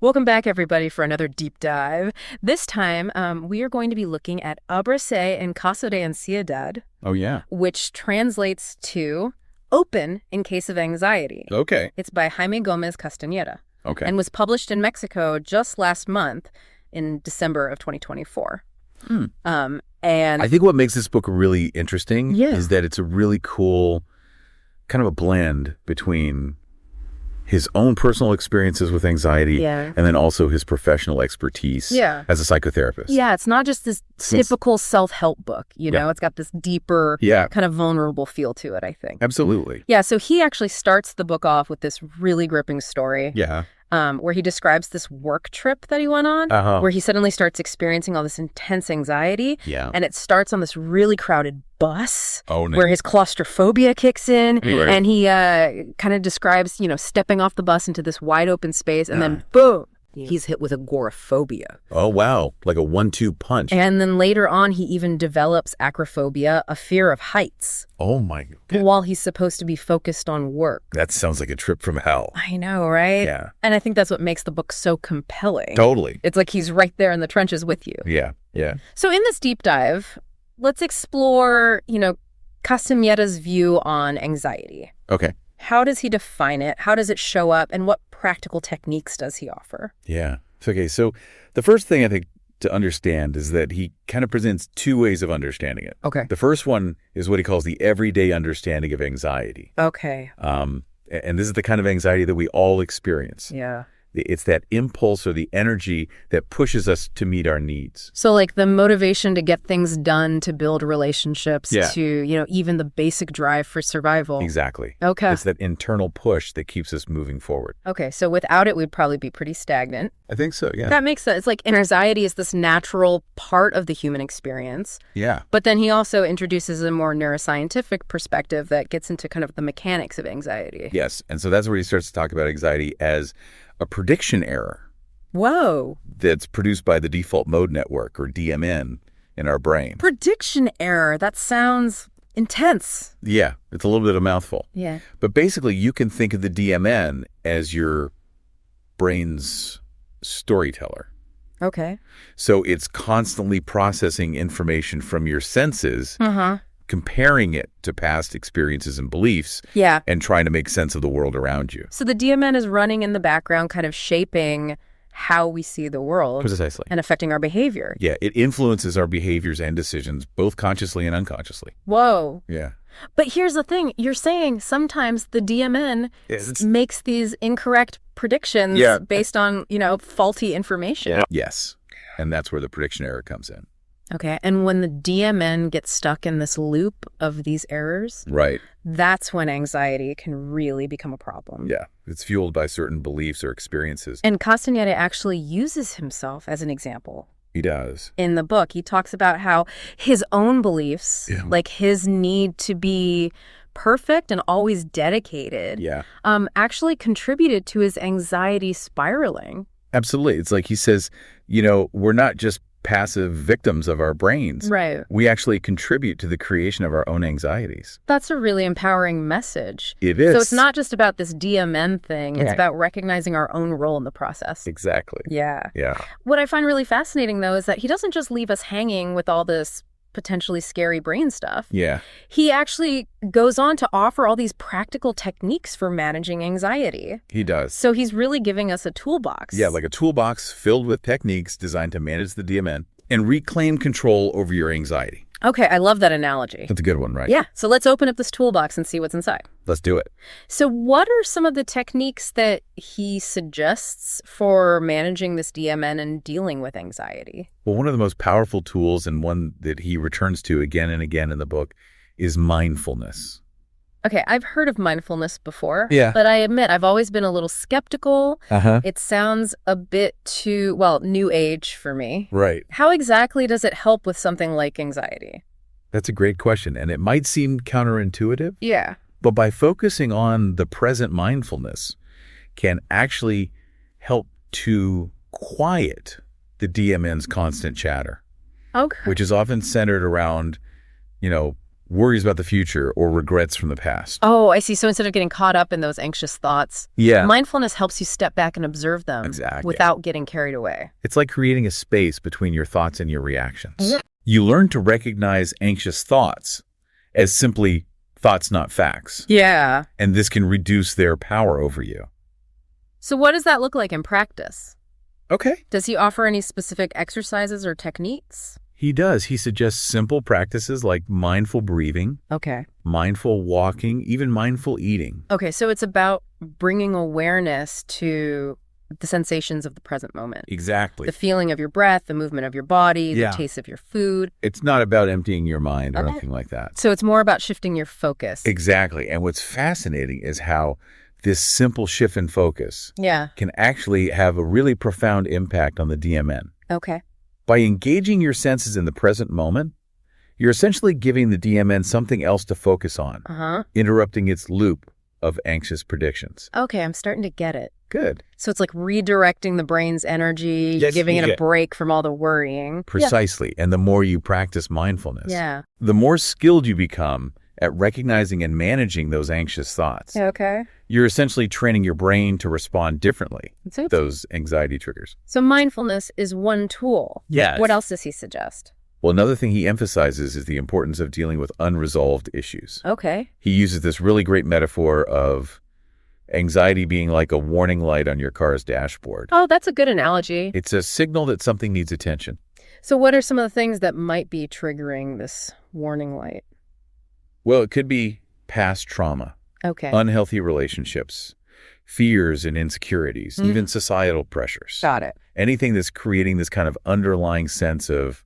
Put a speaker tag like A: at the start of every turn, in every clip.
A: Welcome back, everybody, for another deep dive. This time, we are going to be looking at Abracé en caso de ansiedad,
B: Oh, yeah.
A: which translates to open in case of anxiety.
B: Okay.
A: It's by Jaime Gomez Castañeda
B: Okay.
A: and was published in Mexico just last month in December of 2024. And
B: I think what makes this book really interesting is that it's a really cool kind of a blend between his own personal experiences with anxiety and then also his professional expertise as a psychotherapist.
A: Yeah, it's not just this typical self-help book, you know? It's got this deeper, kind of vulnerable feel to it, I think.
B: Absolutely.
A: Yeah, so he actually starts the book off with this really gripping story.
B: Yeah.
A: Where he describes this work trip that he went on, where he suddenly starts experiencing all this intense anxiety.
B: Yeah.
A: And it starts on this really crowded bus
B: Oh,
A: where his claustrophobia kicks in.
B: Right.
A: And he kind of describes, stepping off the bus into this wide open space and then boom, he's hit with agoraphobia.
B: Oh, wow. Like a 1-2 punch.
A: And then later on, he even develops acrophobia, a fear of heights.
B: Oh, my God.
A: While he's supposed to be focused on work.
B: That sounds like a trip from hell.
A: I know, right?
B: Yeah.
A: And I think that's what makes the book so compelling.
B: Totally.
A: It's like he's right there in the trenches with you.
B: Yeah. Yeah.
A: So in this deep dive, let's explore, Castañeda's view on anxiety.
B: Okay.
A: How does he define it? How does it show up? And what practical techniques does he offer?
B: Yeah. Okay. So the first thing I think to understand is that he kind of presents two ways of understanding it.
A: Okay.
B: The first one is what he calls the everyday understanding of anxiety.
A: Okay.
B: And this is the kind of anxiety that we all experience.
A: Yeah.
B: It's that impulse or the energy that pushes us to meet our needs.
A: So like the motivation to get things done, to build relationships, to, even the basic drive for survival.
B: Exactly.
A: Okay.
B: It's that internal push that keeps us moving forward.
A: Okay. So without it, we'd probably be pretty stagnant.
B: I think so, yeah.
A: That makes sense. It's like anxiety is this natural part of the human experience.
B: Yeah.
A: But then he also introduces a more neuroscientific perspective that gets into kind of the mechanics of anxiety.
B: Yes. And so that's where he starts to talk about anxiety as a prediction error.
A: Whoa.
B: That's produced by the default mode network, or DMN, in our brain.
A: Prediction error. That sounds intense.
B: Yeah. It's a little bit of a mouthful.
A: Yeah.
B: But basically, you can think of the DMN as your brain's storyteller.
A: Okay.
B: So it's constantly processing information from your senses, comparing it to past experiences and beliefs, and trying to make sense of the world around you.
A: So the DMN is running in the background, kind of shaping how we see the world.
B: Precisely.
A: And affecting our behavior.
B: Yeah, it influences our behaviors and decisions, both consciously and unconsciously.
A: Whoa.
B: Yeah.
A: But here's the thing. You're saying sometimes the DMN makes these incorrect predictions based on, faulty information.
B: Yeah. Yes. And that's where the prediction error comes in.
A: Okay. And when the DMN gets stuck in this loop of these errors, that's when anxiety can really become a problem.
B: Yeah. It's fueled by certain beliefs or experiences.
A: And Castañeda actually uses himself as an example.
B: He does.
A: In the book, he talks about how his own beliefs, like his need to be perfect and always dedicated, actually contributed to his anxiety spiraling.
B: Absolutely. It's like he says, we're not just passive victims of our brains.
A: Right.
B: We actually contribute to the creation of our own anxieties.
A: That's a really empowering message.
B: It is.
A: So it's not just about this DMN thing. It's about recognizing our own role in the process.
B: Exactly.
A: Yeah.
B: Yeah.
A: What I find really fascinating, though, is that he doesn't just leave us hanging with all this potentially scary brain stuff.
B: Yeah.
A: He actually goes on to offer all these practical techniques for managing anxiety.
B: He does.
A: So he's really giving us a toolbox.
B: Yeah, like a toolbox filled with techniques designed to manage the DMN and reclaim control over your anxiety.
A: Okay, I love that analogy.
B: That's a good one, right?
A: Yeah, so let's open up this toolbox and see what's inside.
B: Let's do it.
A: So what are some of the techniques that he suggests for managing this DMN and dealing with anxiety?
B: Well, one of the most powerful tools, and one that he returns to again and again in the book, is mindfulness.
A: Okay, I've heard of mindfulness before,
B: but
A: I admit I've always been a little skeptical. It sounds a bit too, new age for me.
B: Right.
A: How exactly does it help with something like anxiety?
B: That's a great question, and it might seem counterintuitive.
A: Yeah.
B: But by focusing on the present mindfulness can actually help to quiet the DMN's constant chatter.
A: Okay.
B: Which is often centered around, worries about the future or regrets from the past.
A: Oh, I see. So instead of getting caught up in those anxious thoughts, mindfulness helps you step back and observe them without getting carried away.
B: It's like creating a space between your thoughts and your reactions. You learn to recognize anxious thoughts as simply thoughts, not facts.
A: Yeah.
B: And this can reduce their power over you.
A: So what does that look like in practice?
B: Okay.
A: Does he offer any specific exercises or techniques?
B: He does. He suggests simple practices like mindful breathing, mindful walking, even mindful eating.
A: Okay, so it's about bringing awareness to the sensations of the present moment.
B: Exactly.
A: The feeling of your breath, the movement of your body, the taste of your food.
B: It's not about emptying your mind or anything like that.
A: So it's more about shifting your focus.
B: Exactly. And what's fascinating is how this simple shift in focus can actually have a really profound impact on the DMN.
A: Okay.
B: By engaging your senses in the present moment, you're essentially giving the DMN something else to focus on, interrupting its loop of anxious predictions.
A: Okay, I'm starting to get it.
B: Good.
A: So it's like redirecting the brain's energy, giving it a break from all the worrying.
B: Precisely. And the more you practice mindfulness, the more skilled you become at recognizing and managing those anxious thoughts.
A: Okay.
B: You're essentially training your brain to respond differently to those anxiety triggers.
A: So mindfulness is one tool.
B: Yes.
A: What else does he suggest?
B: Well, another thing he emphasizes is the importance of dealing with unresolved issues.
A: Okay.
B: He uses this really great metaphor of anxiety being like a warning light on your car's dashboard.
A: Oh, that's a good analogy.
B: It's a signal that something needs attention.
A: So what are some of the things that might be triggering this warning light?
B: Well, it could be past trauma, unhealthy relationships, fears and insecurities, even societal pressures.
A: Got it.
B: Anything that's creating this kind of underlying sense of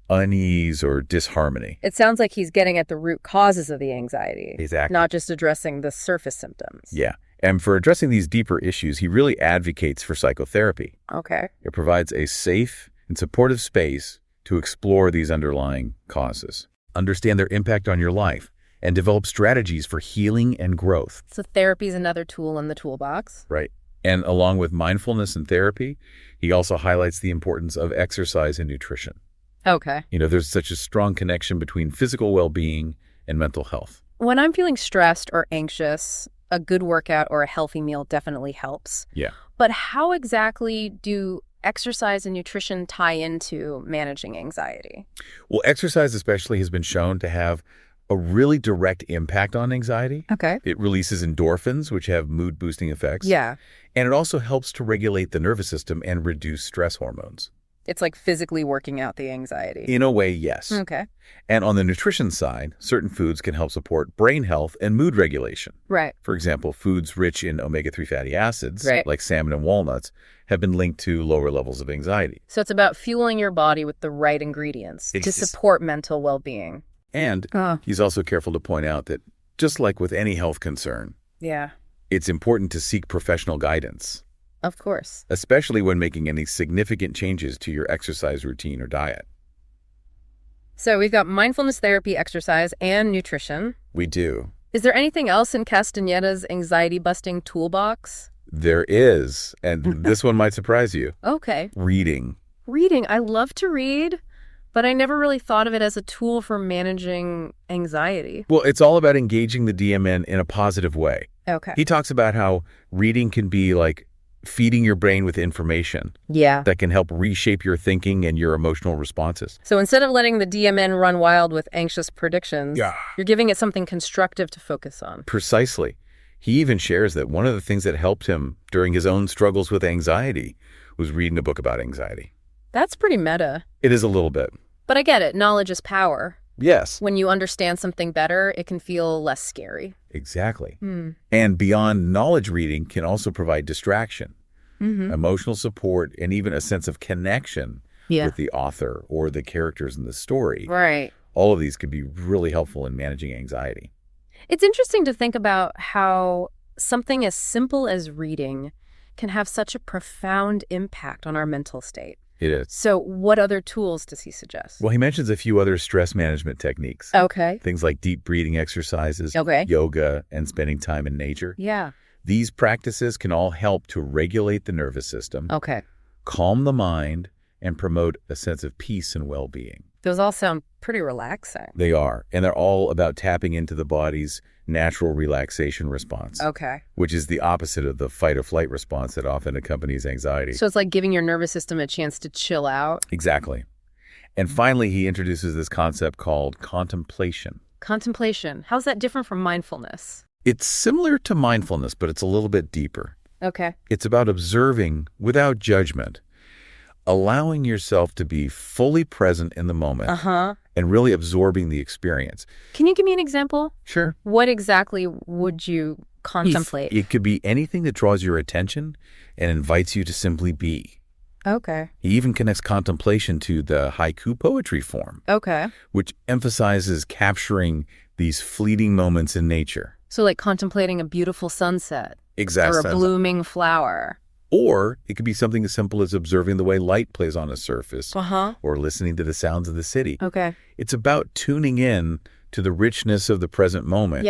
B: unease or disharmony.
A: It sounds like he's getting at the root causes of the anxiety.
B: Exactly.
A: Not just addressing the surface symptoms.
B: Yeah. And for addressing these deeper issues, he really advocates for psychotherapy.
A: Okay.
B: It provides a safe and supportive space to explore these underlying causes, understand their impact on your life, and develop strategies for healing and growth.
A: So therapy is another tool in the toolbox.
B: Right. And along with mindfulness and therapy, he also highlights the importance of exercise and nutrition.
A: Okay.
B: You know, there's such a strong connection between physical well-being and mental health.
A: When I'm feeling stressed or anxious, a good workout or a healthy meal definitely helps.
B: Yeah.
A: But how exactly do exercise and nutrition tie into managing anxiety?
B: Well, exercise especially has been shown to have a really direct impact on anxiety.
A: Okay.
B: It releases endorphins, which have mood-boosting effects.
A: Yeah.
B: And it also helps to regulate the nervous system and reduce stress hormones.
A: It's like physically working out the anxiety.
B: In a way, yes.
A: Okay.
B: And on the nutrition side, certain foods can help support brain health and mood regulation.
A: Right.
B: For example, foods rich in omega-3 fatty acids, like salmon and walnuts, have been linked to lower levels of anxiety.
A: So it's about fueling your body with the right ingredients to support mental well-being.
B: And he's also careful to point out that just like with any health concern, it's important to seek professional guidance.
A: Of course.
B: Especially when making any significant changes to your exercise routine or diet.
A: So we've got mindfulness therapy, exercise, and nutrition.
B: We do.
A: Is there anything else in Castaneda's anxiety-busting toolbox?
B: There is, and this one might surprise you.
A: Okay.
B: Reading.
A: Reading. I love to read, but I never really thought of it as a tool for managing anxiety.
B: Well, it's all about engaging the DMN in a positive way.
A: Okay.
B: He talks about how reading can be like feeding your brain with information that can help reshape your thinking and your emotional responses.
A: So instead of letting the DMN run wild with anxious predictions, you're giving it something constructive to focus on.
B: Precisely. He even shares that one of the things that helped him during his own struggles with anxiety was reading a book about anxiety.
A: That's pretty meta.
B: It is a little bit.
A: But I get it. Knowledge is power.
B: Yes.
A: When you understand something better, it can feel less scary.
B: Exactly. And beyond knowledge reading can also provide distraction, emotional support, and even a sense of connection with the author or the characters in the story.
A: Right.
B: All of these could be really helpful in managing anxiety.
A: It's interesting to think about how something as simple as reading can have such a profound impact on our mental state.
B: It is.
A: So what other tools does he suggest?
B: Well, he mentions a few other stress management techniques.
A: Okay.
B: Things like deep breathing exercises, yoga, and spending time in nature.
A: Yeah.
B: These practices can all help to regulate the nervous system,
A: okay,
B: calm the mind, and promote a sense of peace and well-being.
A: Those all sound pretty relaxing.
B: They are. And they're all about tapping into the body's natural relaxation response.
A: Okay.
B: Which is the opposite of the fight or flight response that often accompanies anxiety.
A: So it's like giving your nervous system a chance to chill out?
B: Exactly. And finally, he introduces this concept called contemplation.
A: Contemplation. How's that different from mindfulness?
B: It's similar to mindfulness, but it's a little bit deeper.
A: Okay.
B: It's about observing without judgment, allowing yourself to be fully present in the moment and really absorbing the experience.
A: Can you give me an example?
B: Sure.
A: What exactly would you contemplate?
B: It could be anything that draws your attention and invites you to simply be.
A: Okay.
B: He even connects contemplation to the haiku poetry form.
A: Okay.
B: Which emphasizes capturing these fleeting moments in nature.
A: So like contemplating a beautiful sunset.
B: Exactly.
A: Or a blooming flower.
B: Or it could be something as simple as observing the way light plays on a surface or listening to the sounds of the city.
A: Okay.
B: It's about tuning in to the richness of the present moment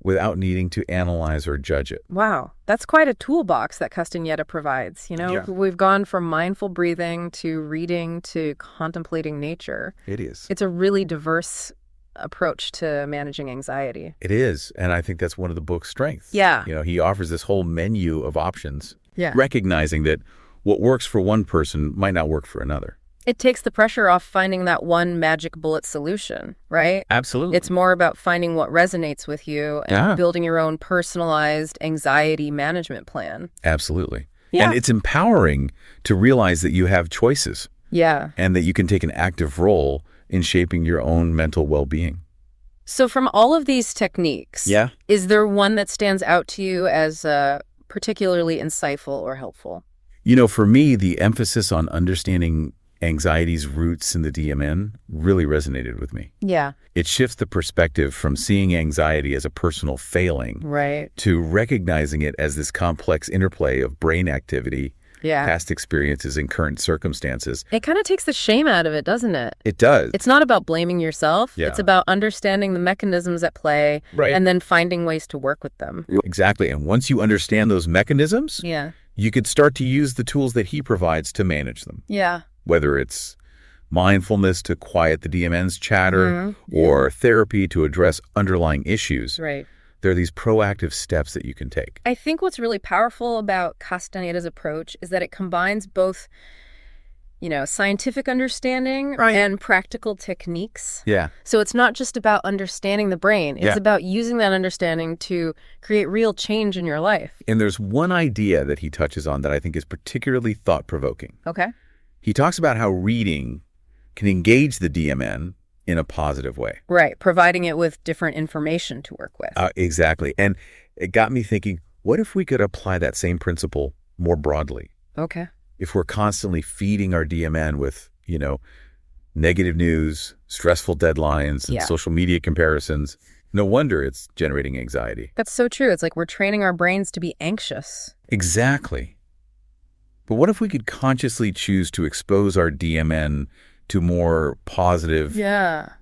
B: without needing to analyze or judge it.
A: Wow. That's quite a toolbox that Castaneda provides. You know, we've gone from mindful breathing to reading to contemplating nature.
B: It is.
A: It's a really diverse approach to managing anxiety.
B: It is. And I think that's one of the book's strengths.
A: Yeah.
B: You know, he offers this whole menu of options.
A: Yeah.
B: Recognizing that what works for one person might not work for another.
A: It takes the pressure off finding that one magic bullet solution, right?
B: Absolutely.
A: It's more about finding what resonates with you and building your own personalized anxiety management plan.
B: Absolutely.
A: Yeah.
B: And it's empowering to realize that you have choices.
A: Yeah.
B: And that you can take an active role in shaping your own mental well-being.
A: So from all of these techniques, is there one that stands out to you as particularly insightful or helpful?
B: You know, for me, the emphasis on understanding anxiety's roots in the DMN really resonated with me.
A: Yeah.
B: It shifts the perspective from seeing anxiety as a personal failing to recognizing it as this complex interplay of brain activity, past experiences, and current circumstances.
A: It kind of takes the shame out of it, doesn't it?
B: It does.
A: It's not about blaming yourself. It's about understanding the mechanisms at play and then finding ways to work with them.
B: Exactly. And once you understand those mechanisms, you could start to use the tools that he provides to manage them.
A: Yeah.
B: Whether it's mindfulness to quiet the DMN's chatter or therapy to address underlying issues.
A: Right.
B: There are these proactive steps that you can take.
A: I think what's really powerful about Castaneda's approach is that it combines both, you know, scientific understanding and practical techniques.
B: Yeah.
A: So it's not just about understanding the brain. It's about using that understanding to create real change in your life.
B: And there's one idea that he touches on that I think is particularly thought-provoking.
A: Okay.
B: He talks about how reading can engage the DMN in a positive way.
A: Right, providing it with different information to work with.
B: Exactly. And it got me thinking, what if we could apply that same principle more broadly?
A: Okay.
B: If we're constantly feeding our DMN with, you know, negative news, stressful deadlines, and social media comparisons, no wonder it's generating anxiety.
A: That's so true. It's like we're training our brains to be anxious.
B: Exactly. But what if we could consciously choose to expose our DMN to more positive,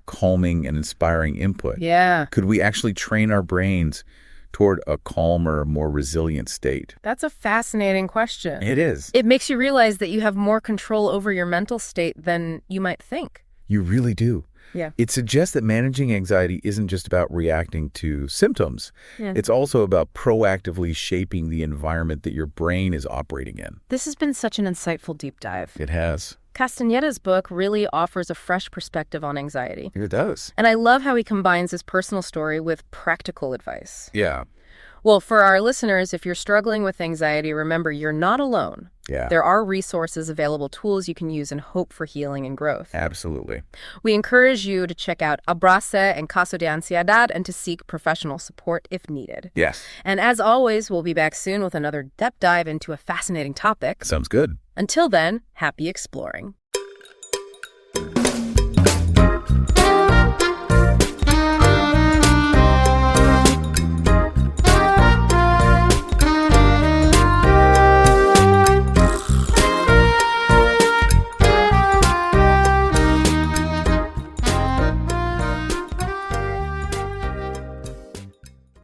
B: calming, and inspiring input?
A: Yeah.
B: Could we actually train our brains toward a calmer, more resilient state?
A: That's a fascinating question.
B: It is.
A: It makes you realize that you have more control over your mental state than you might think.
B: You really do.
A: Yeah.
B: It suggests that managing anxiety isn't just about reacting to symptoms. It's also about proactively shaping the environment that your brain is operating in.
A: This has been such an insightful deep dive.
B: It has.
A: Castaneda's book really offers a fresh perspective on anxiety.
B: It does.
A: And I love how he combines his personal story with practical advice.
B: Yeah.
A: Well, for our listeners, if you're struggling with anxiety, remember you're not alone.
B: Yeah.
A: There are resources available, tools you can use, and hope for healing and growth.
B: Absolutely.
A: We encourage you to check out Abrace en caso de ansiedad and to seek professional support if needed.
B: Yes.
A: And as always, we'll be back soon with another depth dive into a fascinating topic.
B: Sounds good.
A: Until then, happy exploring.